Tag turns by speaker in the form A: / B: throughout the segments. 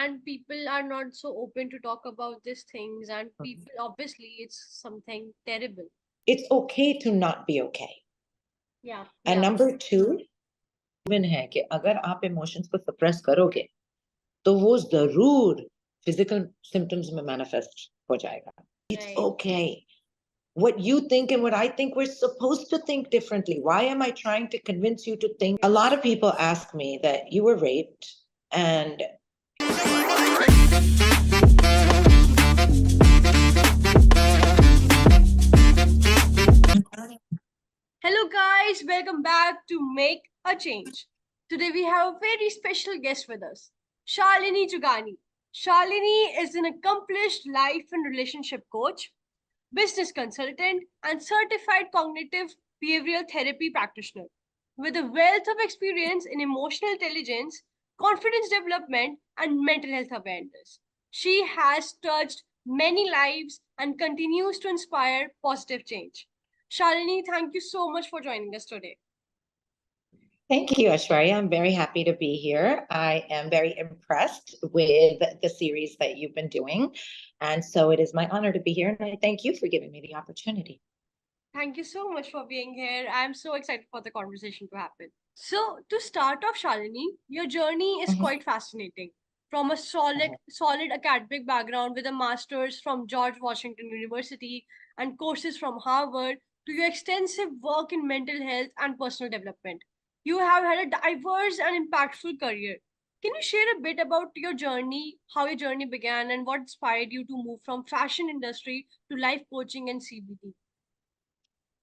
A: and people are not so open to talk about these things, and people, obviously it's something terrible.
B: It's okay to not be okay.
A: Yeah,
B: And
A: yeah,
B: number two, given है कि अगर आप emotions को suppress करोगे तो वो जरूर physical symptoms में manifest हो जाएगा. It's
A: right.
B: okay. What you think and what I think, we're supposed to think differently. Why am I trying to convince you to think? A lot of people ask me that you were raped and
A: Hello guys, welcome back to Make a Change. Today we have a very special guest with us, Shalini Chuganee. Shalini is an accomplished life and relationship coach, business consultant, and certified cognitive behavioral therapy practitioner. With a wealth of experience in emotional intelligence, confidence development, and mental health awareness, she has touched many lives and continues to inspire positive change. Shalini, thank you so much for joining us today.
B: thank you, Ashwarya. I'm very happy to be here. I am very impressed with the series that you've been doing. And so it is my honor to be here. And I thank you for giving me the opportunity.
A: Thank you so much for being here. I'm so excited for the conversation to happen. So, to start off, Shalini, your journey is quite fascinating. From a solid academic background with a master's from George Washington University and courses from Harvard to your extensive work in mental health and personal development, you have had a diverse and impactful career. Can you share a bit about your journey, how your journey began, and what inspired you to move from fashion industry to life coaching and CBT?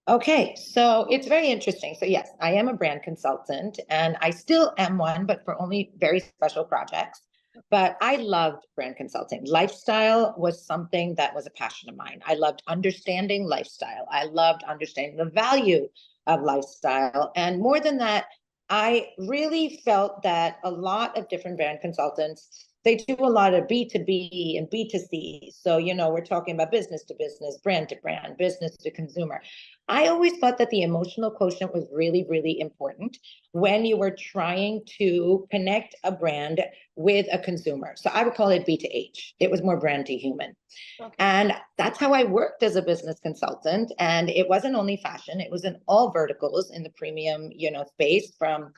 B: Okay, so it's very interesting. So, yes, I am a brand consultant and I still am one, but for only very special projects. But I loved brand consulting. Lifestyle was something that was a passion of mine. I loved understanding lifestyle, I loved understanding the value of lifestyle. And more than that, I really felt that a lot of different brand consultants, they do a lot of B2B and B2C. So, we're talking about business to business, brand to brand, business to consumer. I always thought that the emotional quotient was really, really important when you were trying to connect a brand with a consumer. So I would call it B2H. It was more brand to human.
A: Okay.
B: And that's how I worked as a business consultant. And it wasn't only fashion, it was in all verticals in the premium, space, from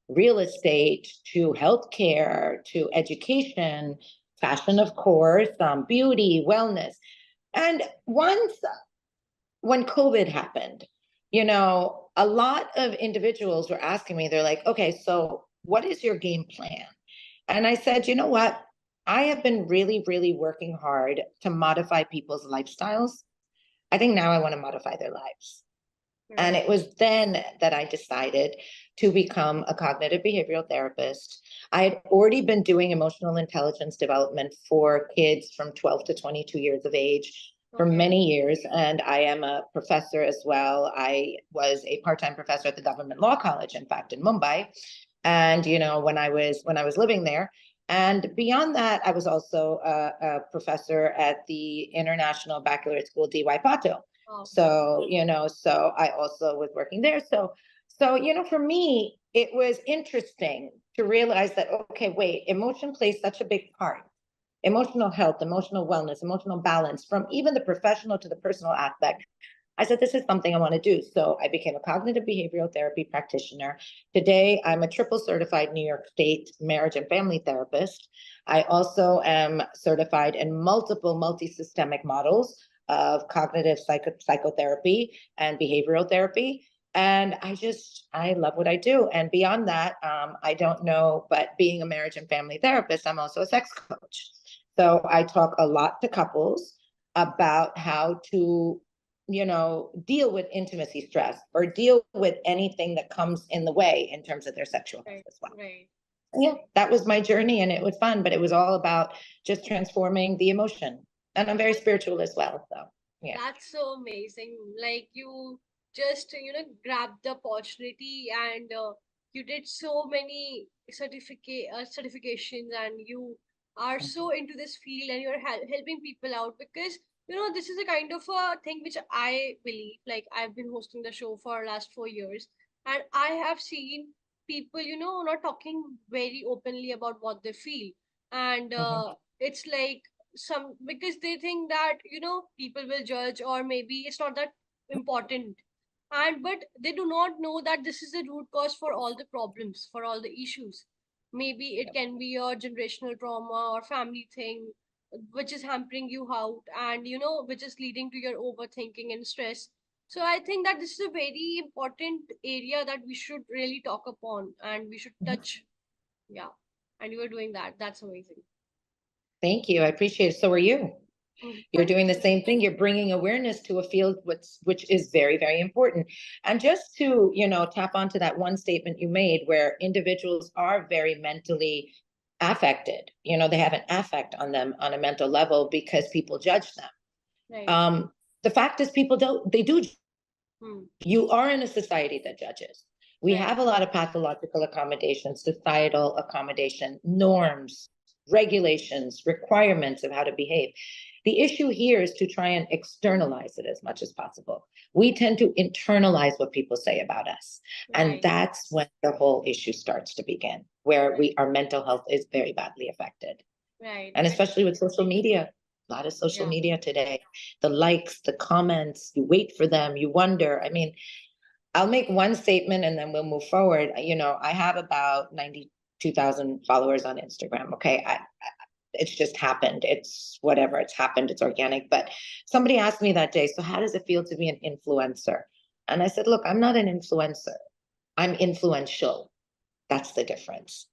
B: real estate to healthcare to education, fashion, of course, beauty, wellness. And once when COVID happened, a lot of individuals were asking me, they're like, okay, so what is your game plan? And I said, you know what? I have been really, really working hard to modify people's lifestyles. I think now I want to modify their lives. And it was then that I decided to become a cognitive behavioral therapist. I had already been doing emotional intelligence development for kids from 12 to 22 years of age for many years. And I am a professor as well. I was a part-time professor at the Government Law College, in fact, in Mumbai. And, when I was living there. And beyond that, I was also a professor at the International Baccalaureate School, DY Pato. So, so I also was working there. So, for me, it was interesting to realize that, okay, wait, emotion plays such a big part. Emotional health, emotional wellness, emotional balance, from even the professional to the personal aspect. I said, this is something I want to do. So I became a cognitive behavioral therapy practitioner. Today, I'm a triple certified New York State marriage and family therapist. I also am certified in multiple multi-systemic models of cognitive psychotherapy and behavioral therapy. And I love what I do. And beyond that, I don't know, but being a marriage and family therapist, I'm also a sex coach. So I talk a lot to couples about how to, deal with intimacy stress or deal with anything that comes in the way in terms of their sexual health as well.
A: Right.
B: Yeah, that was my journey and it was fun, but it was all about just transforming the emotion. And I'm very spiritual as well. So, yeah.
A: That's so amazing. Like you just, grabbed the opportunity and you did so many certifications and you are so into this field and you're helping people out because, this is a kind of a thing which I believe, like I've been hosting the show for last 4 years and I have seen people, not talking very openly about what they feel. and it's like some, because they think that people will judge, or maybe it's not that important, and but they do not know that this is the root cause for all the problems, for all the issues. Maybe it can be your generational trauma or family thing, which is hampering you out, and which is leading to your overthinking and stress. So I think that this is a very important area that we should really talk upon, and we should touch. Yeah, and you are doing that. That's amazing.
B: Thank you. I appreciate it. So are you. You're
A: Thank
B: doing the
A: you.
B: same thing. You're bringing awareness to a field which is very, very important. And just to, tap onto that one statement you made where individuals are very mentally affected, they have an affect on them on a mental level because people judge them.
A: Right.
B: The fact is they do.
A: Hmm.
B: You are in a society that judges. We
A: Right.
B: have a lot of pathological accommodation, societal accommodation, norms, regulations, requirements of how to behave. The issue here is to try and externalize it as much as possible. We tend to internalize what people say about us. And
A: Right.
B: that's when the whole issue starts to begin, where
A: Right.
B: our mental health is very badly affected.
A: Right.
B: And especially with social media, a lot of social
A: Yeah.
B: media today, the likes, the comments, you wait for them, you wonder. I mean, I'll make one statement and then we'll move forward. I have about 92,000 followers on Instagram. Okay. It's just happened. It's whatever. It's happened. It's organic. But somebody asked me that day, so how does it feel to be an influencer? And I said, look, I'm not an influencer. I'm influential. That's the difference.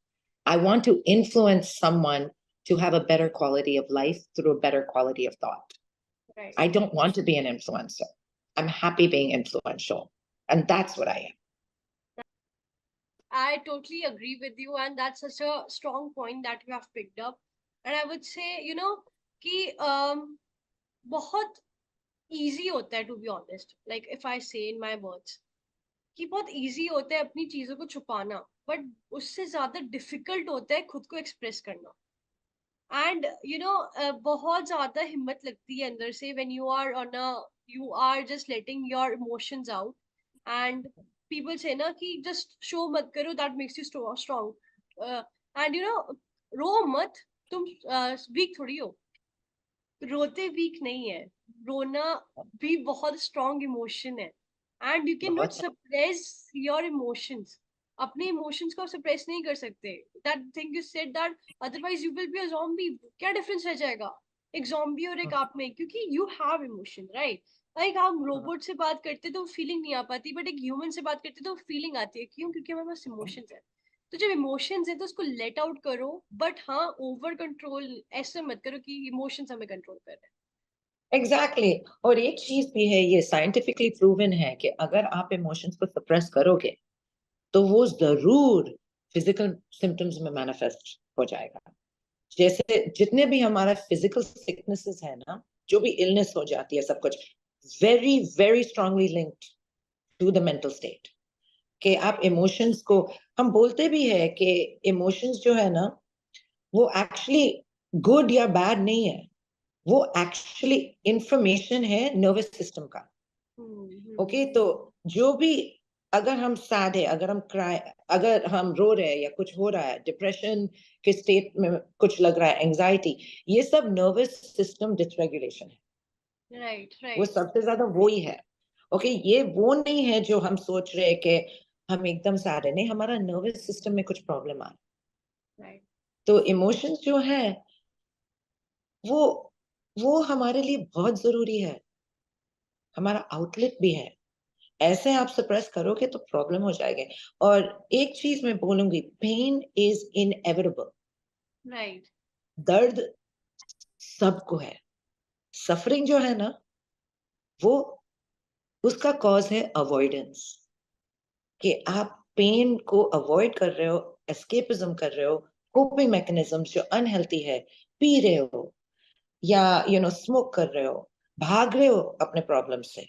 B: I want to influence someone to have a better quality of life through a better quality of thought.
A: Right.
B: I don't want to be an influencer. I'm happy being influential. And that's what I am.
A: I totally agree with you, and that's such a strong point that you have picked up. And I would say, कि बहुत easy होता है, to be honest. Like if I say in my words, कि बहुत easy होता है अपनी चीजों को छुपाना, but उससे ज्यादा difficult होता है खुद को express करना. And बहुत ज्यादा हिम्मत लगती है अंदर से when you are just letting your emotions out, and people say ना कि just show मत करो, that makes you strong. And रो मत, तुम weak थोड़ी हो. रोते वीक नहीं है, रोना भी बहुत स्ट्रॉन्ग इमोशन है, एंड यू कैन नॉट
B: बहुत
A: सप्रेस योर इमोशंस. अपने इमोशंस को सप्रेस नहीं कर सकते. That thing you said that otherwise you will be a zombie. क्या डिफरेंस रह जाएगा एक ज़ॉम्बी और एक आप में? क्योंकि you have emotion, right? Like हम रोबोट से बात करते तो फीलिंग नहीं आ पाती, बट एक ह्यूमन से बात करते तो फीलिंग आती है. क्यों? क्योंकि हमारे पास इमोशंस है. तो जब इमोशंस है तो उसको लेट आउट करो, बट हाँ ओवर कंट्रोल ऐसे मत करो कि इमोशंस हमें कंट्रोल कर रहे हैं.
B: एग्जैक्टली और एक चीज भी है, ये साइंटिफिकली प्रूवन है कि अगर आप इमोशंस को सप्रेस करोगे तो वो जरूर फिजिकल सिम्टम्स में मैनिफेस्ट हो जाएगा. जैसे जितने भी हमारा फिजिकल सिकनेसेस है ना, जो भी इलनेस हो जाती है, सब कुछ very very strongly linked to the mental state. कि आप इमोशंस को, हम बोलते भी है कि इमोशंस जो है ना वो एक्चुअली गुड या बैड नहीं है, वो एक्चुअली इंफॉर्मेशन है नर्वस सिस्टम का. ओके तो जो भी, अगर हम सैड है, अगर हम क्राई, अगर हम रो रहे हैं या कुछ हो रहा है, डिप्रेशन के स्टेट में कुछ लग रहा है, एंजाइटी, ये सब नर्वस सिस्टम डिसरेगुलेशन है.
A: राइट
B: वो
A: राइट
B: सबसे ज्यादा वो ही है. ओके ये वो नहीं है जो हम सोच रहे हैं कि हम एकदम सैड है. नहीं, हमारा नर्वस सिस्टम में कुछ प्रॉब्लम आ रहा है.
A: राइट.
B: तो इमोशंस जो है वो वो हमारे लिए बहुत जरूरी है, हमारा आउटलेट भी है. ऐसे आप सप्रेस करोगे तो प्रॉब्लम हो जाएगा. और एक चीज मैं बोलूंगी, पेन इज इनएविटेबल.
A: राइट.
B: दर्द सबको है. सफरिंग जो है ना वो, उसका कॉज है अवॉइडेंस. कि आप पेन को अवॉइड कर रहे हो, एस्केपिज्म कर रहे हो, कोपिंग मैकेनिज्म्स जो अनहेल्थी है, पी रहे हो या स्मोक कर रहे हो, भाग रहे हो अपने प्रॉब्लम से,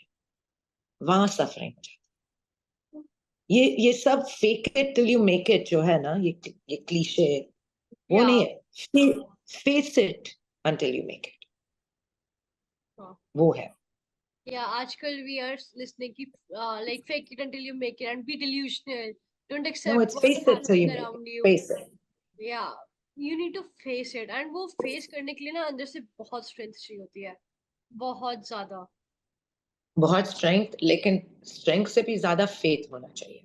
B: वहां सफरिंग हो जाती है. ये सब fake it till you make it जो है ना, ये क्लीशे वो
A: या
B: नहीं है. Face it until you make it, वो है.
A: या आजकल वी आर लिसनिंग की like fake it until you make it and be delusional, don't
B: No,
A: accept
B: it's
A: what's
B: face it till you
A: happening
B: make it.
A: around you.
B: Face it.
A: Yeah, you need to face it, and वो face करने के लिए ना अंदर से बहुत strength चाहिए होती है, बहुत ज्यादा.
B: बहुत स्ट्रेंथ, लेकिन स्ट्रेंथ से भी ज्यादा फेथ होना चाहिए।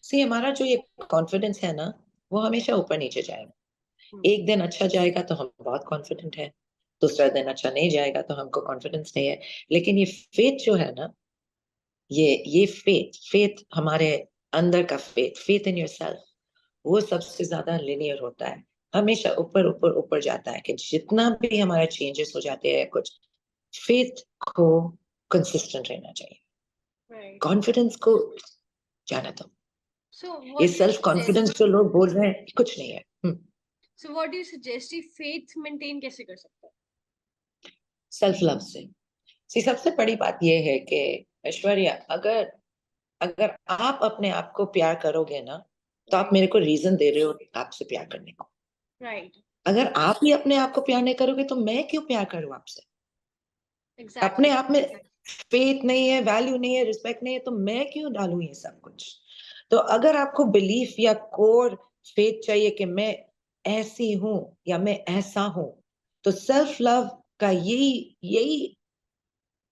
B: सी हमारा जो ये कॉन्फिडेंस है ना, वो हमेशा ऊपर नीचे जाएगा। एक दिन अच्छा जाएगा तो हम बहुत कॉन्फिडेंट है, दूसरा दिन अच्छा नहीं जाएगा तो हमको कॉन्फिडेंस नहीं है। लेकिन ये फेथ जो है ना, ये फेथ फेथ हमारे अंदर का फेथ इन योरसेल्फ, वो सबसे ज्यादा लिनियर होता है, हमेशा ऊपर ऊपर ऊपर जाता है। कि जितना भी हमारा चेंजेस हो जाते हैं कुछ, फेथ को कंसिस्टेंट रहना चाहिए।
A: Right.
B: कॉन्फिडेंस को जाना दो।
A: So
B: ये
A: what do you
B: self
A: suggest?
B: Confidence जो लोग बोल रहे हैं कुछ नहीं है।
A: So what do you suggest कि faith maintain कैसे कर सकता है?
B: सेल्फ लव से। सी सबसे बड़ी बात ये है कि ऐश्वर्या, अगर अगर आप अपने आप को प्यार करोगे ना, तो आप
A: Right.
B: मेरे को रीजन दे रहे हो आपसे प्यार करने को।
A: Right.
B: अगर आप ही अपने आप को प्यार नहीं करोगे तो मैं क्यों प्यार करूं आपसे? अपने
A: Exactly.
B: आप में फेथ नहीं है, वैल्यू नहीं है, रिस्पेक्ट नहीं है, तो मैं क्यों डालूं ये सब कुछ? तो अगर आपको बिलीफ या कोर फेथ चाहिए कि मैं ऐसी हूं या मैं ऐसा हूं, तो सेल्फ लव का यही यही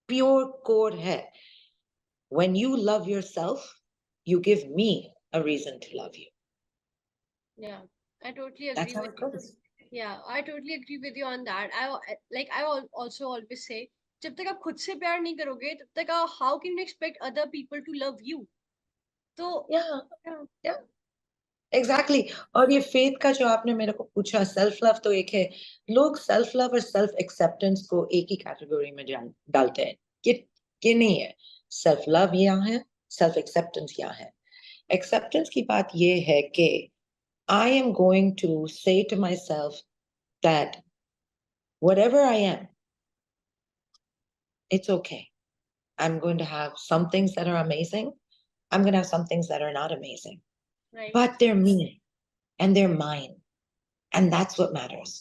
B: प्योर कोर है। When you love yourself, you give me a reason to love you.
A: Yeah, I totally
B: That's
A: agree
B: how
A: with
B: it
A: you.
B: goes.
A: Yeah, I totally agree with you on that. Also always say, जब तक आप खुद से प्यार नहीं करोगे, तब तक how can you expect other people to love you? तो
B: Yeah,
A: yeah,
B: yeah, exactly. और ये फेथ का जो आपने मेरे को पूछा, सेल्फ लव तो एक है। लोग सेल्फ लव और सेल्फ एक्सेप्टेंस को एक ही कैटेगरी में डालते हैं। ये नहीं है। सेल्फ लव यहाँ है, सेल्फ एक्सेप्टेंस यहाँ है। एक्सेप्टेंस की बात ये है कि I am going to say to myself that whatever I am, it's okay. I'm going to have some things that are amazing. I'm going to have some things that are not amazing,
A: right,
B: but they're me and they're mine. And that's what matters.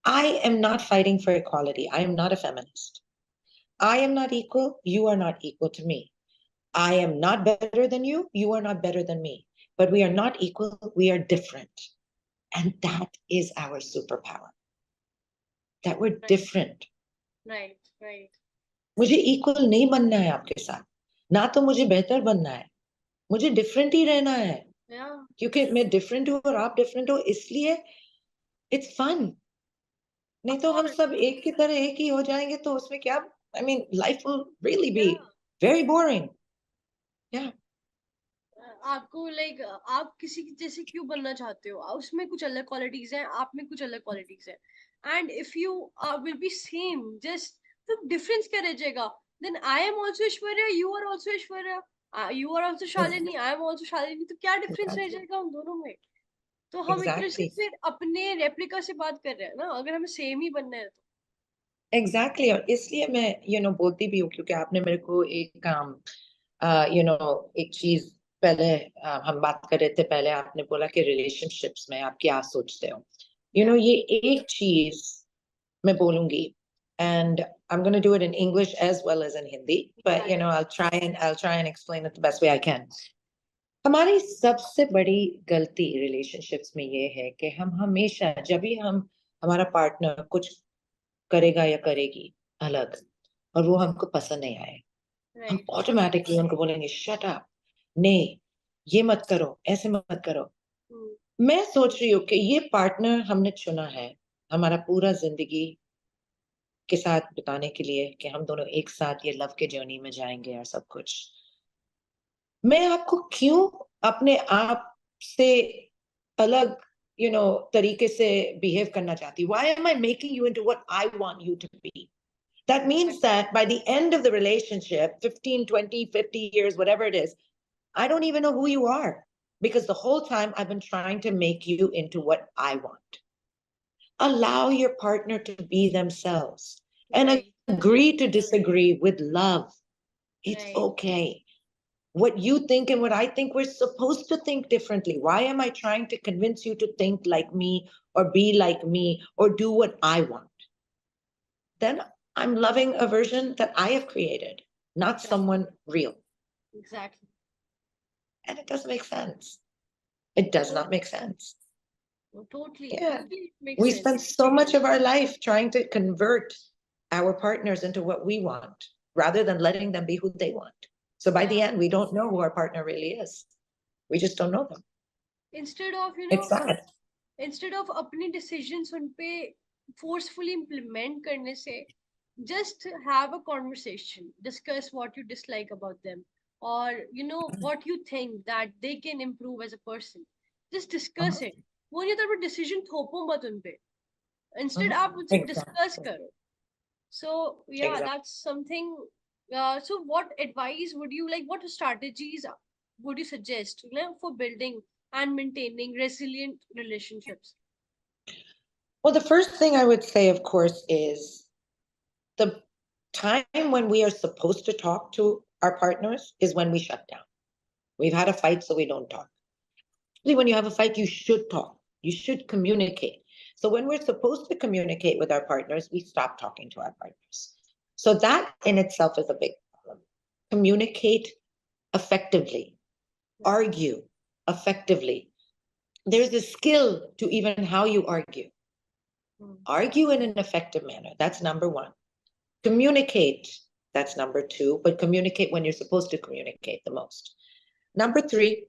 B: I am not fighting for equality. I am not a feminist. I am not equal. You are not equal to me. I am not better than you. You are not better than me. But we are not equal. We are different. And that is our superpower, that we're
A: right,
B: different.
A: right, right.
B: मुझे equal नहीं बनना है आपके साथ, ना तो मुझे बेहतर बनना है, मुझे डिफरेंट ही रहना है।
A: Yeah,
B: क्योंकि मैं डिफरेंट हूँ और आप डिफरेंट हो, इसलिए इट्स फन। नहीं
A: of
B: तो हम
A: course.
B: सब एक की तरह एक ही हो जाएंगे तो उसमें क्या, I mean life will really be
A: Yeah.
B: Very boring. या
A: आपको आप किसी की जैसे क्यों बनना चाहते हो, उसमें कुछ अलग क्वालिटीज हैं, आप में कुछ अलग क्वालिटीज हैं, and if you will be same, just तो डिफरेंस क्या रह जाएगा? Then I am also Aishwarya, you are also Aishwarya, you are also Shalini, I am also Shalini, तो क्या डिफरेंस रह जाएगा उन दोनों में? तो हम एक तरह से
B: एग्जैक्टली
A: फिर अपने रेप्लिका से बात कर रहे हैं ना, अगर हमें सेम ही बनना है तो।
B: एग्जैक्टली। और इसलिए मैं बोलती भी हूँ, क्योंकि आपने मेरे को एक एक चीज पहले, हम बात कर रहे थे पहले, आपने बोला कि रिलेशनशिप्स में आप क्या सोचते हो।
A: या
B: ये एक चीज मैं बोलूंगी, and I'm going to do it in English as well as in Hindi, but I'll try and explain it the best way I can. हमारी सबसे बड़ी गलती रिलेशनशिप्स में ये है कि हम हमेशा, जब भी हम हमारा पार्टनर कुछ करेगा या करेगी अलग, और वो हमको पसंद नहीं आए, हम
A: राइट,
B: ऑटोमेटिकली उनको बोलेंगे शट अप, नहीं ये मत करो, ऐसे मत करो। मैं सोच रही हूँ कि ये पार्टनर हमने चुना है हमारा पूरा जिंदगी के साथ बिताने के लिए, कि हम दोनों एक साथ ये लव के जर्नी में जाएंगे और सब कुछ। मैं आपको क्यों अपने आप से अलग तरीके से बिहेव करना चाहती? Why am I making you into what I want you to be? That means that by the end of the relationship, 15, 20, 50 years, whatever it is, I don't even know who you are, because the whole time I've been trying to make you into what I want. Allow your partner to be themselves and
A: right,
B: agree to disagree with love. It's
A: right,
B: okay. What you think and what I think, we're supposed to think differently. Why am I trying to convince you to think like me or be like me or do what I want? Then I'm loving a version that I have created, not someone real.
A: Exactly.
B: And it doesn't make sense. It does
A: तो
B: not make sense.
A: Totally,
B: Yeah.
A: totally makes
B: We
A: sense.
B: spend so much of our life trying to convert our partners into what we want rather than letting them be who they want. So by the
A: Yeah.
B: end, we don't know who our partner really is. We just don't know them.
A: Instead of,
B: It's sad.
A: instead of अपनी decisions उन पे forcefully implement करने से, just have a conversation, discuss what you dislike about them, or what you think that they can improve as a person. Just discuss it. वो नहीं तो decision थोपो मत उन पे. Instead आप उनसे discuss
B: Exactly.
A: करो. So yeah,
B: Exactly.
A: that's something. So what advice would you like? What strategies would you suggest, for building and maintaining resilient relationships?
B: Well, the first thing I would say, of course, is the time when we are supposed to talk to our partners is when we shut down. We've had a fight, so we don't talk. When you have a fight, you should talk. You should communicate. So when we're supposed to communicate with our partners, we stop talking to our partners. So that in itself is a big problem. Communicate effectively, argue effectively. There's a skill to even how you argue. Argue in an effective manner. That's number one. Communicate. That's number two, but communicate when you're supposed to communicate the most. Number three,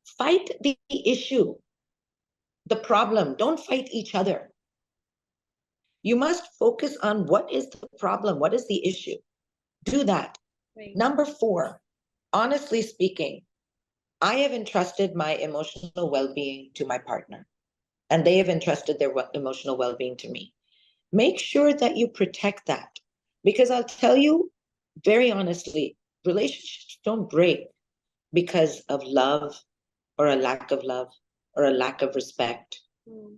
B: fight the issue, the problem. Don't fight each other. You must focus on what is the problem, what is the issue. Do that.
A: Right.
B: Number four, honestly speaking, I have entrusted my emotional well-being to my partner, and they have entrusted their emotional well-being to me. Make sure that you protect that, because I'll tell you very honestly, relationships don't break because of love or a lack of love or a lack of respect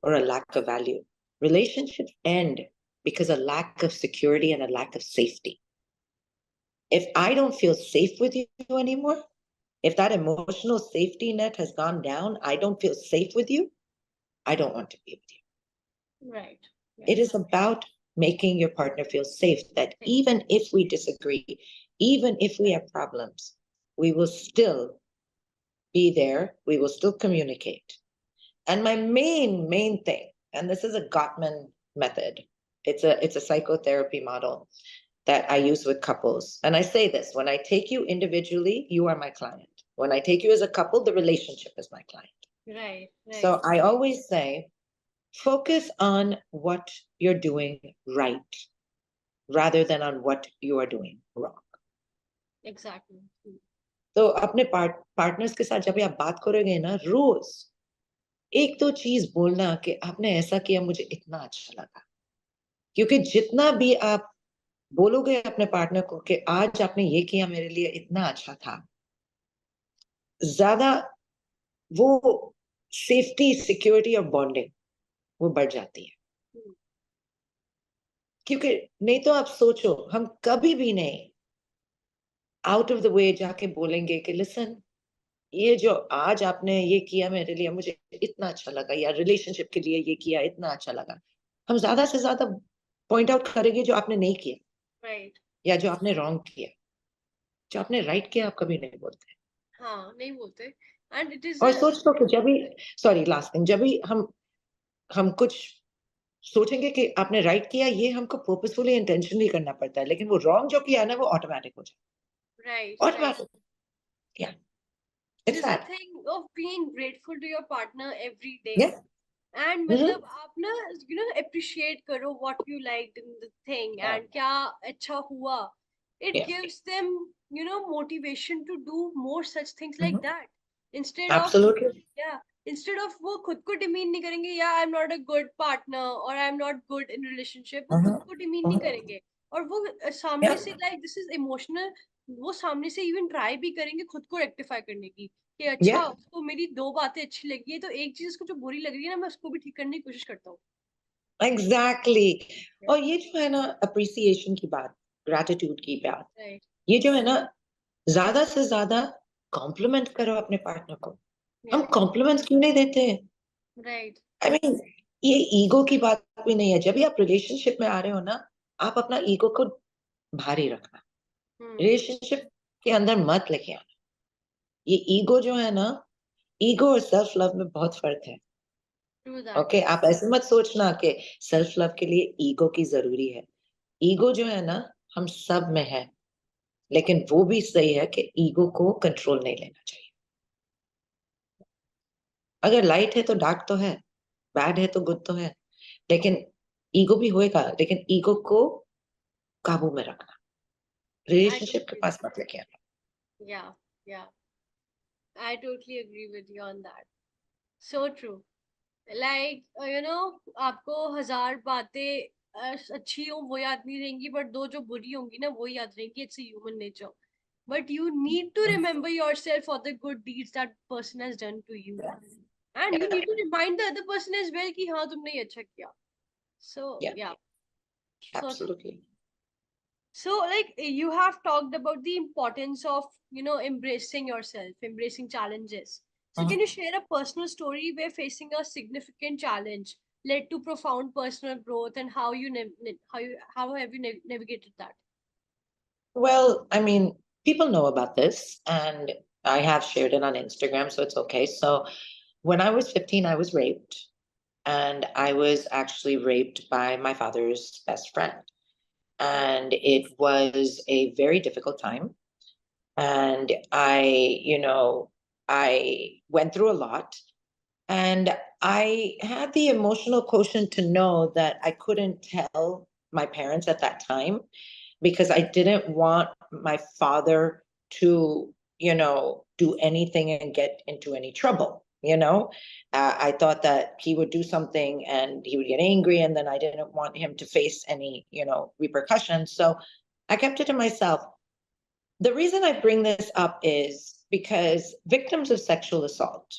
B: or a lack of value. Relationships end because of lack of security and a lack of safety. If I don't feel safe with you anymore, if that emotional safety net has gone down, I don't feel safe with you, I don't want to be with you.
A: Right.
B: It is about making your partner feel safe, that even if we disagree, even if we have problems, we will still be there, we will still communicate. And my main thing, and this is a Gottman method, it's a psychotherapy model that I use with couples. And I say this, when I take you individually, you are my client. When I take you as a couple, the relationship is my client.
A: Right.
B: So I always say, focus on what you're doing right rather than on what you are doing wrong.
A: Exactly.
B: तो अपने partners के साथ जब भी आप बात करोगे ना, रोज एक तो चीज बोलना कि आपने ऐसा किया, मुझे इतना अच्छा लगा. क्योंकि जितना भी आप बोलोगे अपने पार्टनर को कि आज आपने ये किया मेरे लिए, इतना अच्छा था, ज्यादा वो सेफ्टी, सिक्योरिटी और बॉन्डिंग वो बढ़ जाती है. क्योंकि नहीं तो आप सोचो, हम कभी भी नहीं आउट ऑफ द वे जाके बोलेंगे कि लिसन, ये जो आज आपने ये किया मेरे लिए, मुझे इतना अच्छा लगा, या रिलेशनशिप के लिए ये किया, इतना अच्छा लगा. हम ज्यादा से ज्यादा पॉइंट आउट करेंगे जो आपने नहीं किया,
A: राइट,
B: या जो आपने रॉन्ग किया. जो आपने राइट किया आप कभी नहीं बोलते.
A: हाँ, नहीं बोलते. एंड इट इज
B: और सोच लो कि जब भी, सॉरी लास्ट थिंग, जब भी हम कुछ सोचेंगे कि आपने राइट किया, ये हमको पर्पसफुली इंटेंशनली करना पड़ता है, लेकिन वो रॉन्ग जो किया है ना, वो ऑटोमेटिक हो जाए.
A: राइट.
B: ऑटोमेटिक. या
A: It
B: it's
A: is a
B: that.
A: thing of being grateful to your partner every day.
B: या
A: And मतलब आप ना appreciate करो what you liked in the thing and क्या अच्छा हुआ. It gives them motivation to do more such things like that. Instead of
B: absolutely.
A: instead of वो खुद को demean नहीं करेंगे, I'm not a good partner or I'm not good in relationship, वो खुद को demean नहीं करेंगे. और वो सामने से like this is emotional, वो सामने से even try भी करेंगे खुद को rectify करने की, कि अच्छा उसको मेरी दो बातें अच्छी लगी है, तो एक चीज उसको जो बुरी लग रही है ना, मैं उसको भी ठीक करने की कोशिश करता हूँ.
B: एग्जैक्टली. और ये जो है ना अप्रिसिएशन की बात, ग्रैटिट्यूड की बात, ये जो है ना, ज्यादा से ज्यादा कॉम्प्लीमेंट करो अपने पार्टनर को. हम कॉम्प्लीमेंट्स क्यों नहीं देते?
A: राइट.
B: आई मीन, ये ईगो की बात भी नहीं है. जब भी आप रिलेशनशिप में आ रहे हो ना, आप अपना ईगो को भारी रखना. रिलेशनशिप के अंदर मत लेके आना. ये ईगो जो है ना, ईगो और सेल्फ लव में बहुत फर्क है.
A: True that.
B: ओके आप ऐसे मत सोचना कि सेल्फ लव के लिए ईगो की जरूरी है। ईगो जो है ना हम सब में है, लेकिन वो भी सही है कि ईगो को कंट्रोल नहीं लेना चाहिए। अगर लाइट है तो डार्क तो है, बैड है तो गुड तो है, लेकिन ईगो भी होएगा, लेकिन ईगो को काबू में रखना,
A: I
B: रिलेशनशिप के
A: totally
B: पास मत लेके आना।
A: Yeah, yeah. I totally agree with you on that. So true. Like, आपको हजार बातें अच्छी हो वो याद नहीं रहेंगी, बट दो जो बुरी होंगी ना वो याद रहेंगी. It's a human nature. But you need to remember yourself for the good deeds that person has done to you. And you need to remind the other person as well कि हाँ तुमने ये अच्छा किया. So,
B: Yeah,
A: yeah. So true.
B: absolutely.
A: So, like, you have talked about the importance of, embracing yourself, embracing challenges. So, can you share a personal story where facing a significant challenge led to profound personal growth, and how how have you navigated that?
B: Well, I mean, people know about this, and I have shared it on Instagram, so it's okay. So when I was 15, I was raped, and I was actually raped by my father's best friend. And it was a very difficult time. And I went through a lot. And I had the emotional quotient to know that I couldn't tell my parents at that time because I didn't want my father to, do anything and get into any trouble. I thought that he would do something and he would get angry, and then I didn't want him to face any, repercussions. So I kept it to myself. The reason I bring this up is because victims of sexual assault,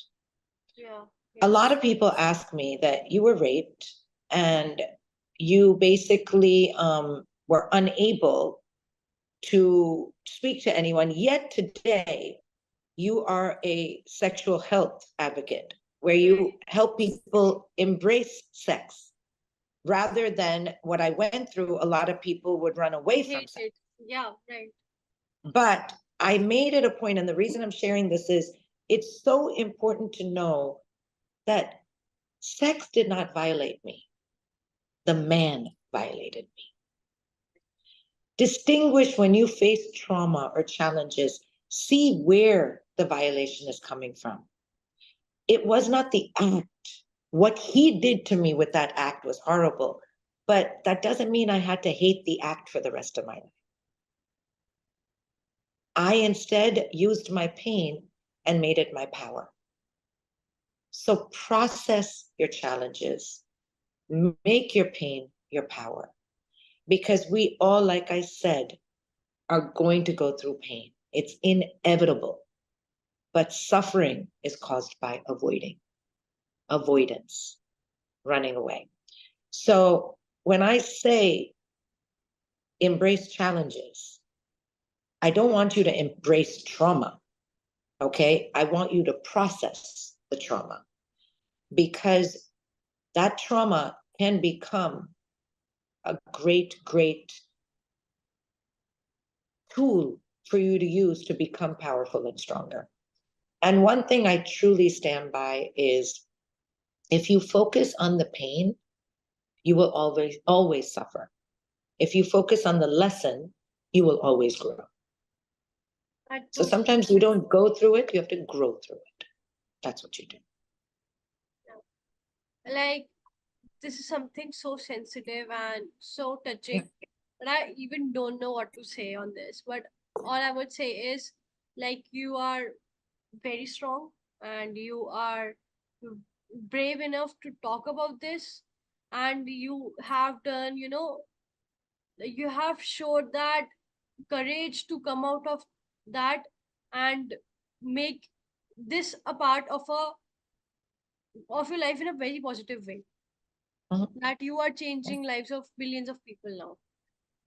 A: Yeah,
B: a
A: yeah.
B: lot of people ask me that you were raped and you basically were unable to speak to anyone, yet today you are a sexual health advocate where you
A: Right.
B: help people embrace sex rather than what I went through. A lot of people would run away from
A: Hate
B: sex.
A: it. Yeah, right.
B: But I made it a point, and the reason I'm sharing this is it's so important to know that sex did not violate me. The man violated me. Distinguish when you face trauma or challenges, see where the violation is coming from. It was not the act. What he did to me with that act was horrible, but that doesn't mean I had to hate the act for the rest of my life. I instead used my pain and made it my power. So process your challenges, make your pain your power, because we all, like I said, are going to go through pain. It's inevitable, but suffering is caused by avoidance, running away. So when I say embrace challenges, I don't want you to embrace trauma, okay? I want you to process the trauma, because that trauma can become a great, great tool for you to use to become powerful and stronger. And one thing I truly stand by is if you focus on the pain, you will always suffer. If you focus on the lesson, you will always grow.
A: I
B: So
A: totally
B: sometimes you don't go through it, you have to grow through it. That's what you do.
A: like, this is something so sensitive and so
B: Yeah.
A: touching that I even don't know what to say on this. But all I would say is, like, you are very strong, and you are brave enough to talk about this, and you have done, you have showed that courage to come out of that and make this a part of your life in a very positive way,
B: Mhm.
A: that you are changing lives of billions of people now.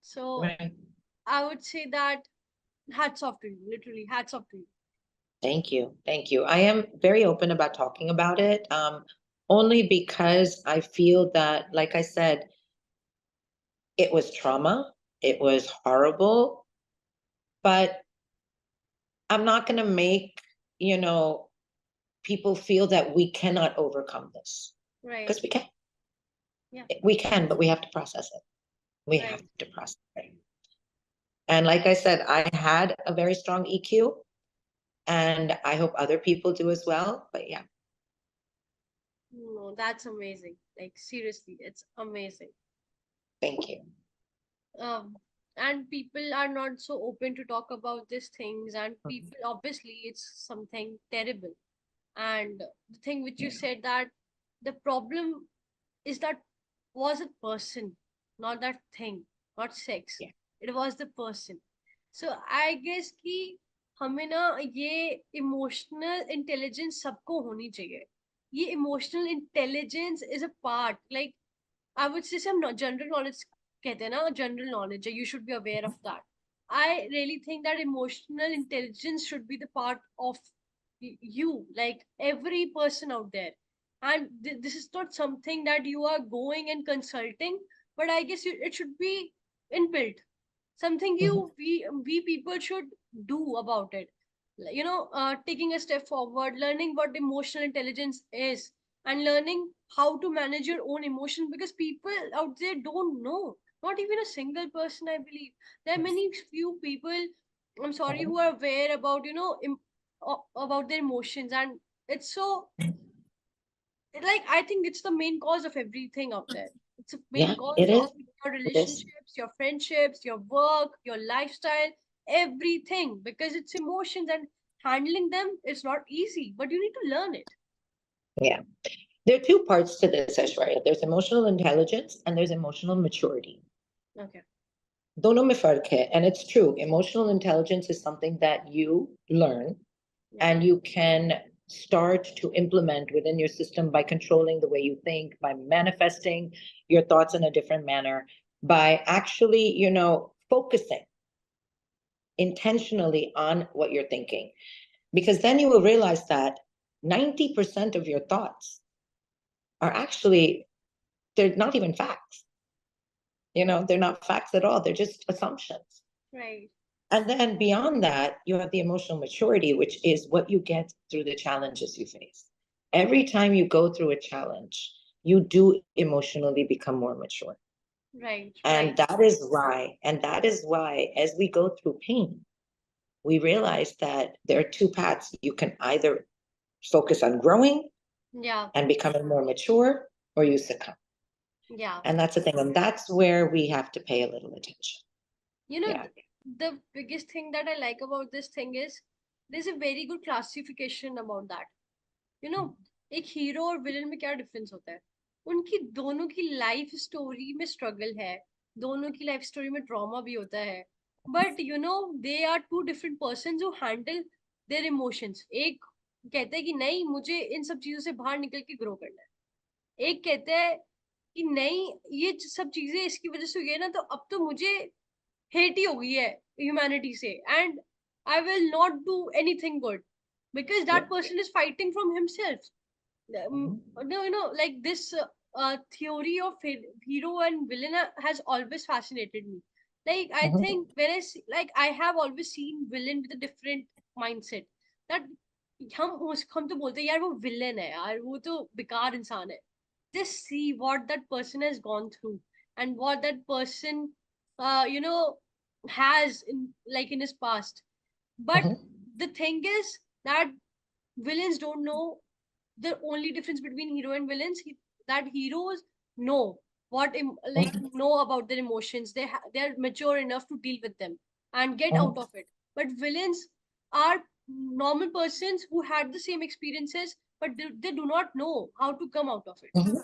A: So
B: Right.
A: I would say that hats off to you, literally hats off to you.
B: Thank you. Thank you. I am very open about talking about it, only because I feel that, like I said, it was trauma, it was horrible, but I'm not going to make, people feel that we cannot overcome this.
A: Right.
B: Because we can.
A: Yeah.
B: We can, but we have to process it. We
A: Right.
B: have to process it. And like I said, I had a very strong EQ, and I hope other people do as well. But yeah,
A: No, that's amazing. Like seriously, it's amazing.
B: thank you.
A: Um, and people are not so open to talk about these things, and
B: Mhm.
A: people obviously it's something terrible. And the thing which you
B: Yeah.
A: said, that the problem is that was a person, not that thing, not sex.
B: Yeah.
A: It was the person. So I guess कि हमें ना ये emotional intelligence सबको होनी चाहिए. ये emotional intelligence is a part, like I would say some general knowledge कहते हैं ना, general knowledge, you should be aware of that. I really think that emotional intelligence should be the part of you, like every person out there. And this is not something that you are going and consulting, but I guess it should be inbuilt, something
B: Mhm.
A: we people should do about it. Taking a step forward, learning what emotional intelligence is, and learning how to manage your own emotions, because people out there don't know, not even a single person, I believe. There are many few people, I'm sorry,
B: Mhm.
A: who are aware about about their emotions. And it's so, like, I think it's the main cause of everything out there. It's a main
B: Yeah,
A: cause
B: it is.
A: of your
B: It is.
A: relationships, your friendships, your work, your lifestyle, everything, because it's emotions, and handling them is not easy, but you need to learn it.
B: Yeah. There are two parts to this, Aishwarya. There's emotional intelligence and there's emotional maturity.
A: Okay.
B: दोनों में फर्क है. And it's true. Emotional intelligence is something that you learn
A: Yeah.
B: and you can start to implement within your system by controlling the way you think, by manifesting your thoughts in a different manner, by actually, focusing intentionally on what you're thinking. Because then you will realize that 90% of your thoughts are actually, they're not even facts. They're not facts at all. They're just assumptions.
A: Right.
B: And then beyond that, you have the emotional maturity, which is what you get through the challenges you face. Every time you go through a challenge, you do emotionally become more mature.
A: Right.
B: And
A: Right.
B: that is why, as we go through pain, we realize that there are two paths. You can either focus on growing
A: Yeah.
B: and becoming more mature, or you succumb.
A: Yeah.
B: And that's the thing. And that's where we have to pay a little attention.
A: You know,
B: Yeah.
A: the biggest thing that I like about this thing is there's a very good classification about that. एक hero और villain में क्या difference होता है? उनकी दोनों की life story में स्ट्रगल है, दोनों की लाइफ स्टोरी में ड्रामा भी होता है, but they are two different person जो हैंडल देयर इमोशंस. एक कहता है कि नहीं, मुझे इन सब चीजों से बाहर निकल के ग्रो करना है. एक कहता है कि नहीं, ये सब चीजें इसकी वजह से हुई है ना, तो अब तो मुझे हेट ही हो गई है ह्यूमैनिटी से, and I will not do anything good because
B: Yeah.
A: that person is fighting from himself.
B: Mhm.
A: No, like this theory of hero and villain has always fascinated me. Like I
B: Mhm.
A: think when like I have always seen villain with a different mindset. That हम तो बोलते हैं यार वो villain है यार, वो तो बेकार इंसान है. Just see what that person has gone through, and what that person uh, you know has in his past. But
B: Mhm.
A: the thing is that villains don't know the only difference between hero and villains. That heroes know like
B: Mhm.
A: know about their emotions. They're mature enough to deal with them and get out
B: Mhm.
A: of it. But villains are normal persons who had the same experiences, but they do not know how to come out of it.
B: Mhm.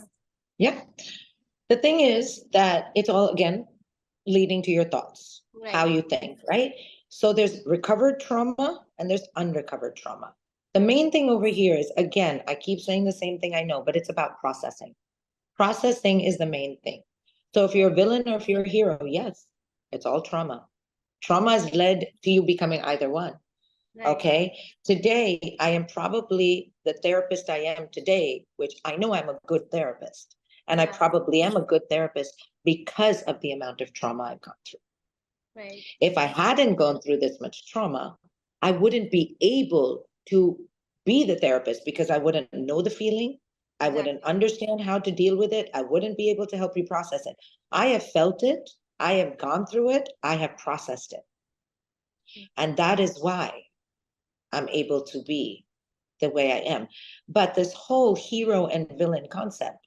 B: Yeah. The thing is that it's all, again, leading to your thoughts, how
A: Right.
B: you think, right? So there's recovered trauma and there's unrecovered trauma. The main thing over here is, again, I keep saying the same thing, I know, but it's about processing. Processing is the main thing. So if you're a villain or if you're a hero, yes, it's all trauma. Trauma has led to you becoming either one.
A: Right.
B: Okay. Today, I am probably the therapist I am today, which I know I'm a good therapist. And I
A: Yeah.
B: probably am a good therapist because of the amount of trauma I've gone through.
A: Right.
B: If I hadn't gone through this much trauma, I wouldn't be able to be the therapist because I wouldn't know the feeling. I wouldn't
A: Exactly.
B: understand how to deal with it. I wouldn't be able to help you process it. I have felt it. I have gone through it. I have processed it. And that is why I'm able to be the way I am. But this whole hero and villain concept,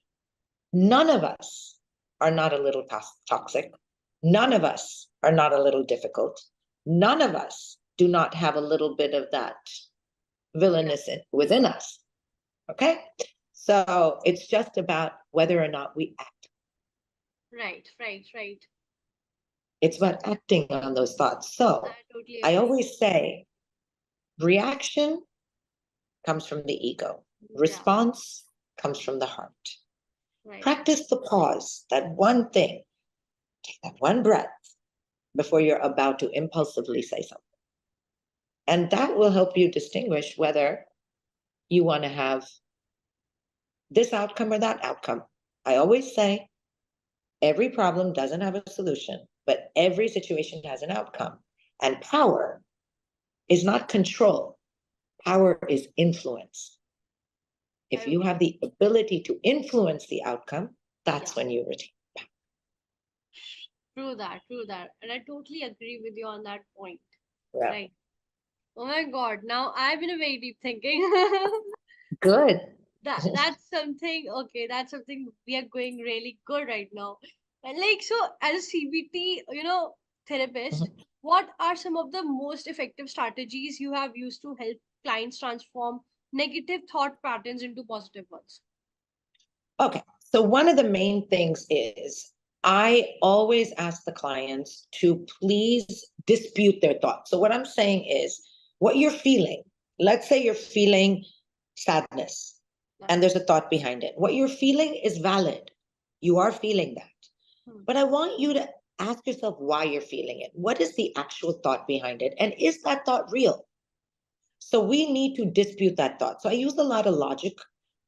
B: none of us are not a little toxic. None of us are not a little difficult. None of us do not have a little bit of that villainous within us. Okay? So it's just about whether or not we act.
A: Right, right, right.
B: It's about acting on those thoughts. So
A: I totally
B: I
A: agree.
B: always say reaction comes from the ego,
A: Yeah,
B: response comes from the heart.
A: right.
B: Practice the pause, that one thing, take that one breath before you're about to impulsively say something. And that will help you distinguish whether you want to have this outcome or that outcome. I always say every problem doesn't have a solution, but every situation has an outcome. And power is not control, power is influence. If you
A: Okay.
B: have the ability to influence the outcome,
A: Yeah,
B: that's when you retain.
A: true that, true that. And I totally agree with you on that point.
B: Yeah.
A: Right. Oh my God. Now I'm in a very deep thinking.
B: Good.
A: That's something, okay, that's something we are going really good right now. And like, so as a CBT, therapist, what are some of the most effective strategies you have used to help clients transform negative thought patterns into positive ones?
B: Okay. So one of the main things is I always ask the clients to please dispute their thoughts. So what I'm saying is what you're feeling. Let's say you're feeling sadness and
A: Okay.
B: there's a thought behind it. What you're feeling is valid. You are feeling that.
A: Hmm.
B: But I want you to ask yourself why you're feeling it. What is the actual thought behind it? And is that thought real? So we need to dispute that thought. So I use a lot of logic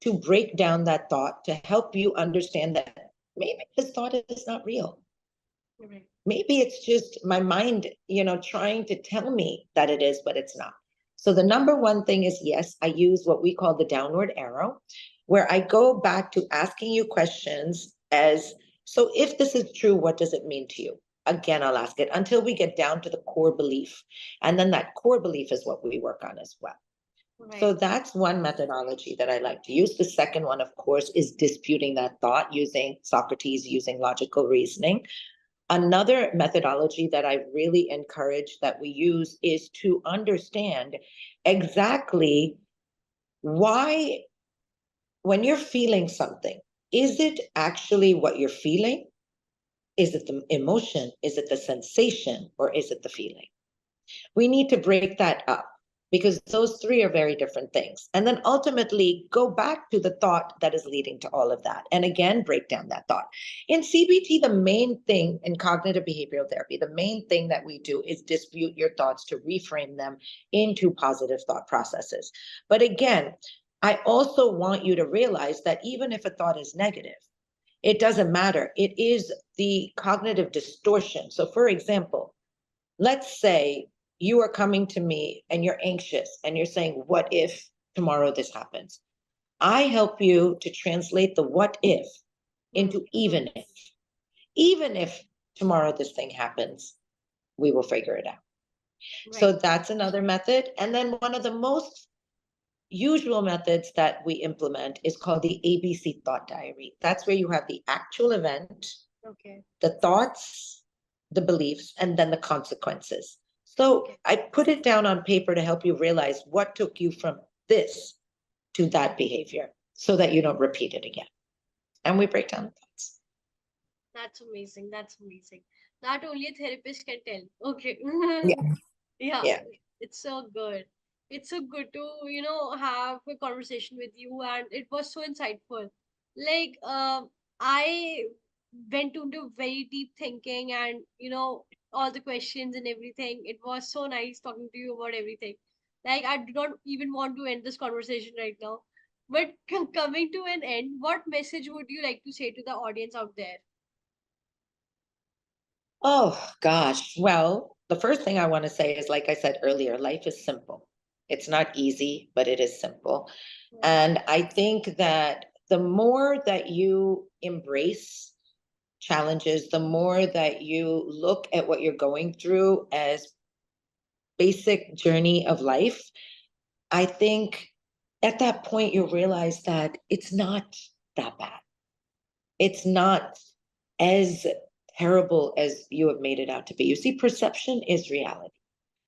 B: to break down that thought to help you understand that maybe this thought is not real.
A: Right.
B: Maybe it's just my mind, trying to tell me that it is, but it's not. So the number one thing is yes, I use what we call the downward arrow, where I go back to asking you questions as so if this is true, what does it mean to you? Again, I'll ask it until we get down to the core belief. And then that core belief is what we work on as well. So
A: Right.
B: that's one methodology that I like to use. The second one, of course, is disputing that thought using Socrates, using logical reasoning. Another methodology that I really encourage that we use is to understand exactly why, when you're feeling something, is it actually what you're feeling? Is it the emotion? Is it the sensation? Or is it the feeling? We need to break that up because those three are very different things. And then ultimately go back to the thought that is leading to all of that. And again, break down that thought. In CBT, the main thing in cognitive behavioral therapy, the main thing that we do is dispute your thoughts to reframe them into positive thought processes. But again, I also want you to realize that even if a thought is negative, it doesn't matter. It is the cognitive distortion. So, for example, let's say you are coming to me and you're anxious and you're saying, what if tomorrow this happens? I help you to translate the what if
A: Hmm.
B: into even if. Even if tomorrow this thing happens, we will figure it out. So
A: Right.
B: that's another method. And then one of the most usual methods that we implement is called the ABC thought diary. That's where you have the actual event,
A: Okay.
B: the thoughts, the beliefs, and then the consequences. So
A: Okay.
B: I put it down on paper to help you realize what took you from this to that behavior so that you don't repeat it again. And we break down the thoughts.
A: That's amazing. That's amazing. That only a therapist can tell. Okay.
B: Yeah.
A: Yeah,
B: Yeah.
A: it's so good. It's so good to, have a conversation with you, and it was so insightful. Like, I went into very deep thinking and, all the questions and everything. It was so nice talking to you about everything. Like, I do not even want to end this conversation right now. But coming to an end, what message would you like to say to the audience out there?
B: Oh, gosh. Well, the first thing I want to say is, like I said earlier, life is simple. It's not easy, but it is simple.
A: Right.
B: And I think that the more that you embrace challenges, the more that you look at what you're going through as basic journey of life, I think at that point you'll realize that it's not that bad. It's not as terrible as you have made it out to be. You see, perception is reality.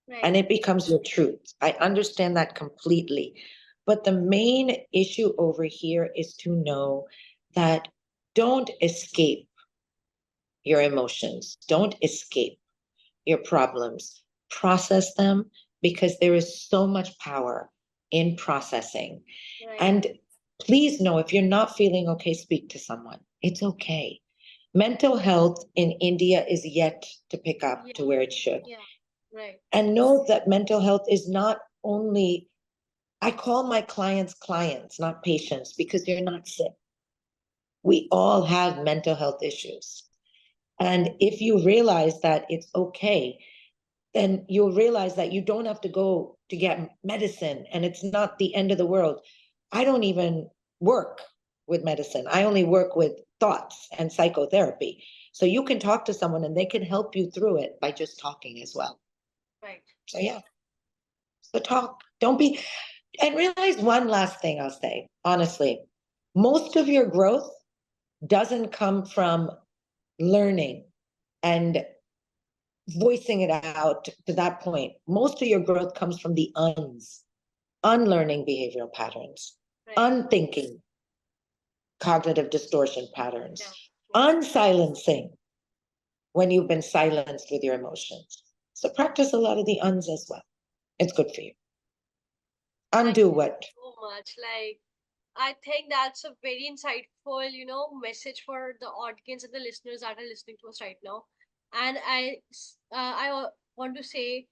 B: And
A: Right.
B: it becomes your truth. I understand that completely. But the main issue over here is to know that don't escape your emotions, don't escape your problems, process them, because there is so much power in processing.
A: Right.
B: And please know, if you're not feeling okay, speak to someone. It's okay. Mental health in India is yet to pick up
A: Yeah.
B: to where it should.
A: Yeah. Right.
B: And know that mental health is not only, I call my clients clients, not patients, because you're not sick. We all have mental health issues. And if you realize that it's okay, then you'll realize that you don't have to go to get medicine and it's not the end of the world. I don't even work with medicine. I only work with thoughts and psychotherapy. So you can talk to someone and they can help you through it by just talking as well.
A: Right.
B: So yeah, so talk. Don't be, and realize one last thing I'll say, honestly, most of your growth doesn't come from learning and voicing it out to that point. Most of your growth comes from the unlearning behavioral patterns,
A: Right.
B: unthinking cognitive distortion
A: Yeah.
B: patterns,
A: Yeah.
B: unsilencing when you've been silenced with your emotions. So practice a lot of the uns as well. It's good for you.
A: Thank
B: Undo
A: you
B: what?
A: so much. Like, I think that's a very insightful, message for the audience and the listeners that are listening to us right now. And want to say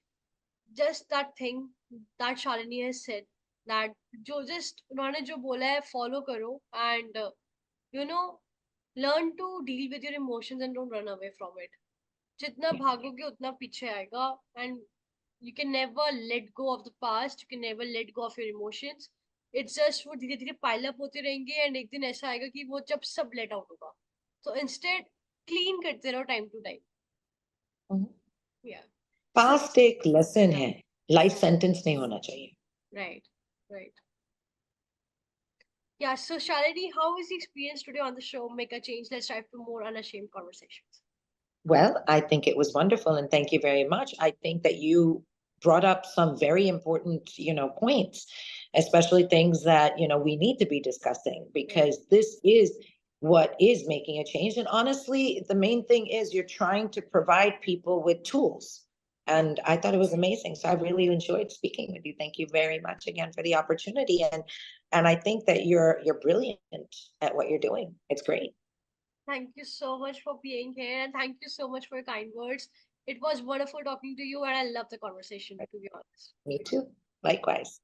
A: just that thing that Shalini has said, that जो just उन्होंने जो बोला है follow करो, and you know learn to deal with your emotions and don't run away from it. जितना
B: Yeah.
A: भागोगे उतना पीछे आएगा, and you can never let go of the past, you can never let go of your emotions. It's just वो धीरे धीरे pile up होते रहेंगे, and एक दिन ऐसा आएगा कि वो जब सब let out होगा. So instead clean करते रहो time to time.
B: Mhm.
A: Yeah. So
B: past एक लेसन
A: yeah.
B: है, लाइफ
A: Yeah.
B: सेंटेंस नहीं होना चाहिए.
A: Right. Right. Yeah. So Shalini, how is the experience today on the show? Make a change. Let's dive to more unashamed conversations.
B: Well, I think it was wonderful and thank you very much. I think that you brought up some very important, points, especially things that, we need to be discussing
A: Right.
B: because this is what is making a change. And honestly, the main thing is you're trying to provide people with tools.
A: Yeah.
B: And I thought it was amazing. So I really enjoyed speaking with you. Thank you very much again for the opportunity. And I think that you're brilliant at what you're doing. It's great.
A: Thank you so much for being here, and thank you so much for your kind words. It was wonderful talking to you, and I love the conversation, to be honest.
B: Me too. Likewise.